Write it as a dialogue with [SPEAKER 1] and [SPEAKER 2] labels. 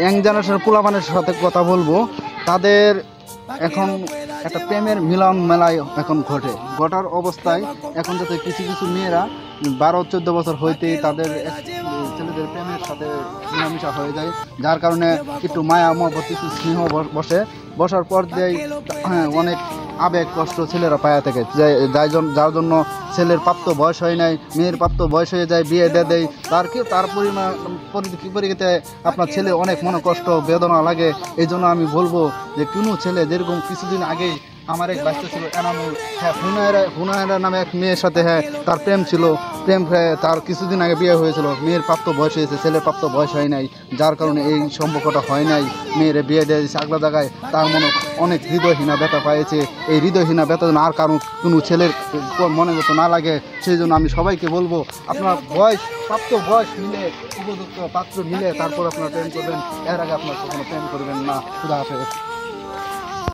[SPEAKER 1] Young জেনারেশনের পোলাপানের সাথে কথা বলবো, তাদের এখন একটা প্রেমের মিলন মেলায় এখন ঘটার অবস্থায় এখন যাতে কিছু কিছু মেয়েরা 12-14 বছর হইতেই তাদের ছেলেদের প্রেমের সাথে মিলামিশা হয়ে যায়, যার কারণে একটু মায়া মহব্বত একটু স্নেহ বসার পর দিয়েই অনেক আবেগ কষ্ট ছেলেরা পায়া থাকে, যার জন্য ছেলের প্রাপ্ত বয়স হয় নাই, মেয়ের প্রাপ্ত বয়স হয়ে যায়, বিয়ে দিয়ে দেয়, তার পরিপ্রেক্ষিতে আপনার ছেলে অনেক মনে কষ্ট বেদনা লাগে। এই জন্য আমি বলবো যে কোনো ছেলে যেরকম কিছুদিন আগেই আমার এক বাচ্চা ছিল এনামুল, হ্যাঁ হুনায়রা নামে এক মেয়ের সাথে তার প্রেম ছিল, তার কিছুদিন আগে বিয়ে হয়েছিল, মেয়ের প্রাপ্ত বয়স হয়েছে, ছেলের প্রাপ্ত বয়স হয় নাই, যার কারণে এই সম্পর্কটা হয় নাই, মেয়ের বিয়ে দিয়ে দিয়েছে আগলা জায়গায়, তার মনে অনেক হৃদয়হীনা ব্যথা পাইছে। এই হৃদয়হীনা ব্যথা যেন আর কোনো ছেলের মনে মতো না লাগে, সেই জন্য আমি সবাইকে বলবো আপনার প্রাপ্ত বয়স মিলে উপযুক্ত পাত্র মিলে তারপর আপনারা প্রেম করবেন, এর আগে আপনার কখনো প্রেম করবেন না। খুদা হাফেজ।